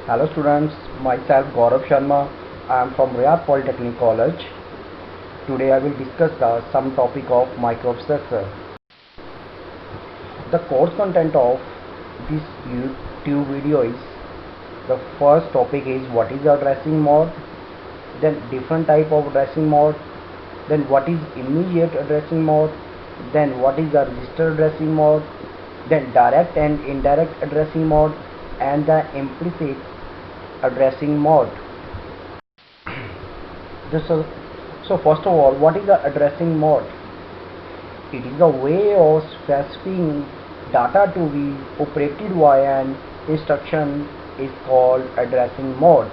Hello students, myself Gaurav Sharma. I am from Riyadh Polytechnic College. Today I will discuss some topic of microprocessor. The course content of this YouTube video is the first topic is what is addressing mode, then different type of addressing mode, then what is immediate addressing mode, then what is the register addressing mode, then direct and indirect addressing mode, and the implicit addressing mode. So first of all, what is the addressing mode? It is a way of specifying data to be operated via an instruction is called addressing mode.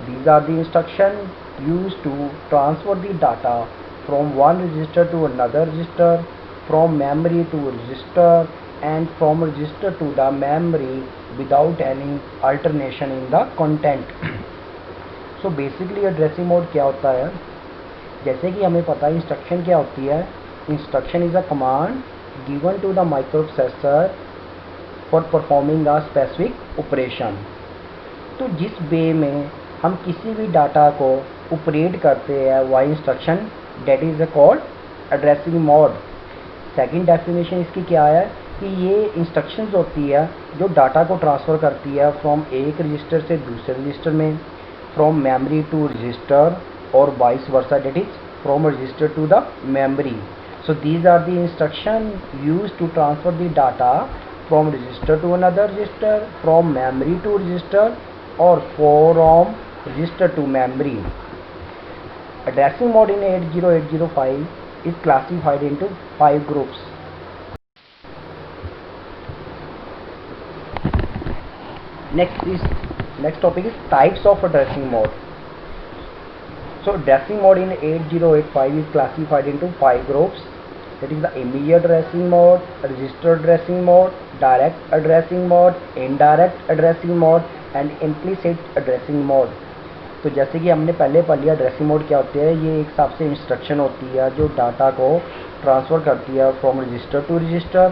These are the instructions used to transfer the data from one register to another register, from memory to register, and from register to the memory without any alternation in the content. So basically addressing mode क्या होता है? जैसे कि हमें पता है instruction क्या होती है. Instruction is a command given to the microprocessor for performing a specific operation. तो जिस वे में हम किसी भी डाटा को ऑपरेट करते हैं वह instruction that is called addressing mode. Second definition इसकी क्या है कि ये इंस्ट्रक्शंस होती है जो डाटा को ट्रांसफ़र करती है फ्रॉम एक रजिस्टर से दूसरे रजिस्टर में, from memory to register or vice versa, that is from register to the memory. So these are the instruction used to transfer the data from register to another register, from memory to register, or from register to memory. Addressing mode in 80805 is classified into 5 groups. Next topic is types of addressing mode. So addressing mode in 8085 is classified into 5 groups. That is the immediate addressing mode, register addressing mode, direct addressing mode, indirect addressing mode, and implicit addressing mode. तो जैसे कि हमने पहले पढ़ लिया addressing mode क्या होती है. ये एक हिसाब से इंस्ट्रक्शन होती है जो डाटा को ट्रांसफ़र करती है from register to register,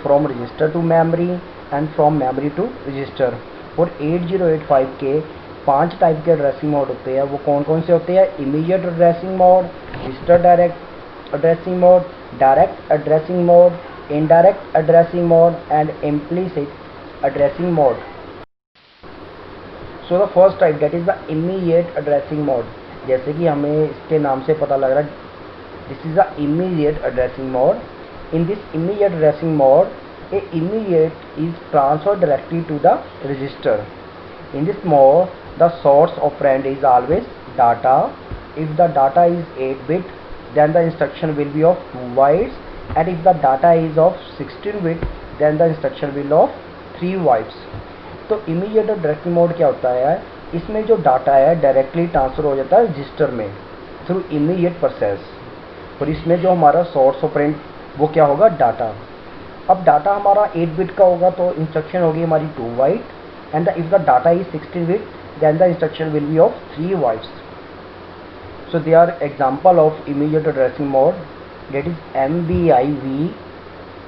from register to memory, and from memory to register. और 8085 के 5 टाइप के एड्रेसिंग मोड होते हैं. वो कौन कौन से होते हैं? Immediate addressing mode, register direct addressing mode, direct addressing mode, indirect addressing mode, and implicit addressing mode. So the first type that is the immediate addressing mode. जैसे कि हमें इसके नाम से पता लग रहा है, this is the immediate addressing mode. In this immediate addressing mode, a immediate is transferred directly to the register. In this mode, the source operand is always data. If the data is 8-bit, then the instruction will be of 2 bytes, and if the data is of 16-bit, then the instruction will of 3 bytes. तो immediate addressing mode क्या होता है? इसमें जो data है directly transfer हो जाता है रजिस्टर में थ्रू इमीडिएट प्रोसेस. और इसमें जो हमारा सोर्स ऑपरेंड वो क्या होगा? डाटा. अब डाटा हमारा 8-bit का होगा तो इंस्ट्रक्शन होगी हमारी 2 byte, and if the data is 16-bit, then the instruction will be of 3 bytes. So they are example of immediate addressing mode, that is MBIV,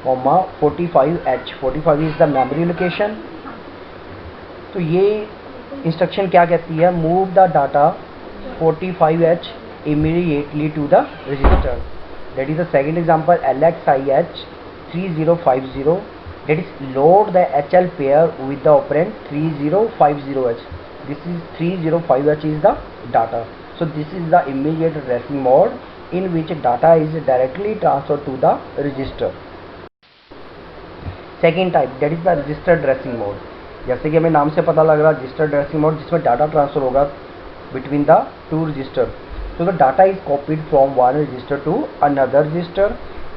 45H. 45 is the memory location. तो ये instruction क्या कहती है? Move the data 45H immediately to the register. That is the second example, LXIH 3050, that is load the HL pair with the operand 3050H. This is 305H is the data. So this is the immediate addressing mode in which data is directly transferred to the register. Second type, that is the register addressing mode. जैसे कि हमें नाम से पता लग रहा है register addressing mode, जिसमें डाटा ट्रांसफर होगा between the 2 register. So the data is copied from one register to another register.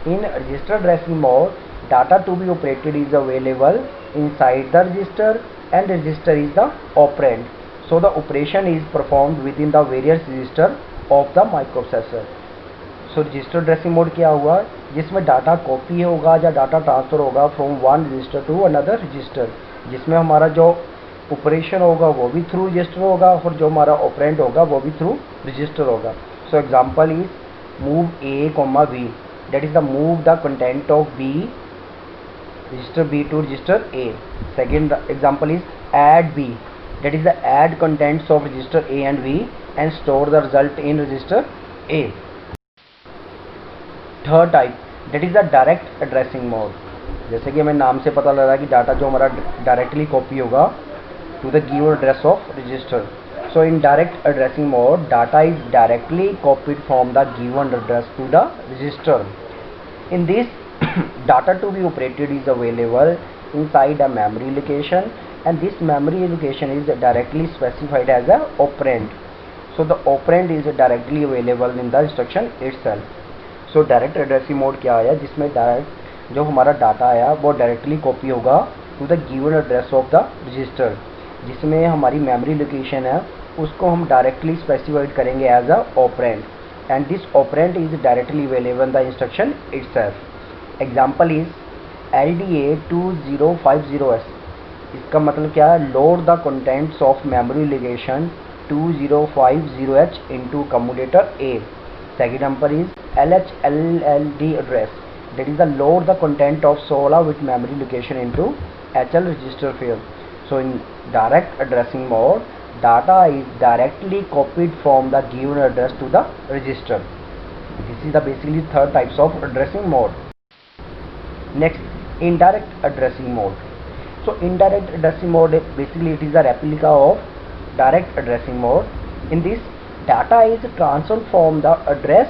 In register addressing mode, data to be operated is available inside the register, and register is the operand. So the operation is performed within the various register of the microprocessor. So register addressing mode क्या हुआ? जिसमें data copy होगा या data transfer होगा from one register to another register, जिसमें हमारा जो operation होगा वो भी थ्रू रजिस्टर होगा और जो हमारा ऑपरेंड होगा वो भी थ्रू रजिस्टर होगा. सो example is move A, V. That is the move the content of B, register B to register A. Second example is add B. that is the add contents of register A and B and store the result in register A. Third type that is the direct addressing mode. जैसे कि हमें नाम से पता लग रहा है कि डाटा जो हमारा डायरेक्टली कॉपी होगा to the given address of register. So in direct addressing mode, data is directly copied from the given address to the register. In this, data to be operated is available inside a memory location, and this memory location is directly specified as a operand. So the operand is directly available in the instruction itself. So direct addressing mode क्या आया, जिसमें direct जो हमारा data आया वो directly copy होगा to the given address of the register, जिसमें हमारी मेमोरी लोकेशन है उसको हम डायरेक्टली स्पेसिफाइड करेंगे as a operand, and this operand is directly available in the instruction itself. Example is LDA 2050S. इसका मतलब क्या है, load the contents of memory location 2050H into accumulator A. Second number is LHLLD address, that is the load the content of 16-bit memory location into HL register field. So in direct addressing mode, data is directly copied from the given address to the register. This is the basically third types of addressing mode. Next, indirect addressing mode. So indirect addressing mode, basically it is a replica of direct addressing mode. In this, data is transferred from the address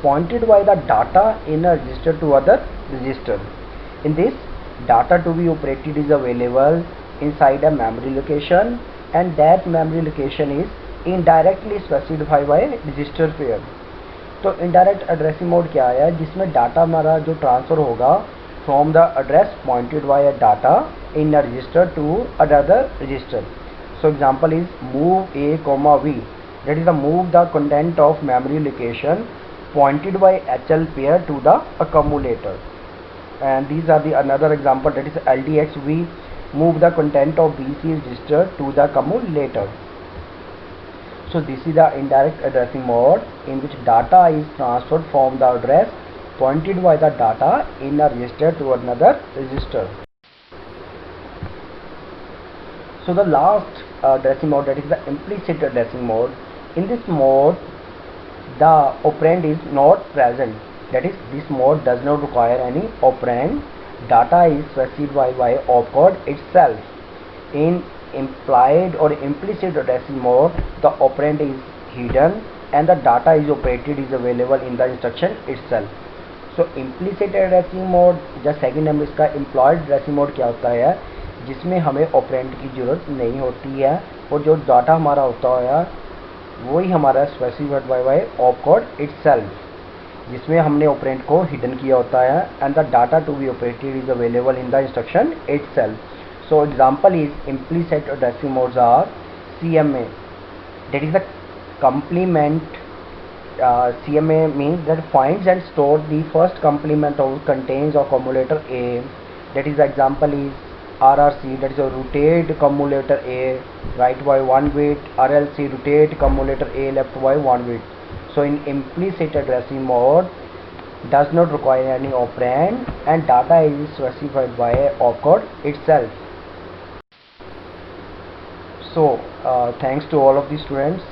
pointed by the data in a register to other register. In this, data to be operated is available inside a memory location, and that memory location is indirectly specified by register pair. तो indirect addressing mode क्या है, जिसमें data हमारा जो transfer होगा from the address pointed by a data in a register to another register. So example is move A, V. That is the move the content of memory location pointed by HL pair to the accumulator. And these are the another example, that is LDXV, move the content of BC register to the accumulator. So this is the indirect addressing mode in which data is transferred from the address pointed by the data in a register to another register. So the last addressing mode, that is the implicit addressing mode. In this mode, the operand is not present. That is, this mode does not require any operand. Data is specified by opcode itself. In implied or implicit addressing mode, the operand is hidden and the data is operated is available in the instruction itself. So implicit addressing mode, just second number इसका implied addressing mode क्या होता है, जिसमें हमें operand की ज़रूरत नहीं होती है और जो डाटा हमारा होता है वही हमारा स्पेसिफाइड बाय ऑपकोड इटसेल्फ, जिसमें हमने ऑपरेंड को हिडन किया होता है, and the data to be operated is available in the instruction itself. So example is implicit addressing modes are CMA, that is the complement. CMA means that finds and stores the first complement of contains of accumulator A. That is the example is RRC, that is a rotate accumulator A right by 1 bit, RLC rotate accumulator A left by 1 bit. So in implicit addressing mode does not require any operand and data is specified by opcode itself. So thanks to all of the students.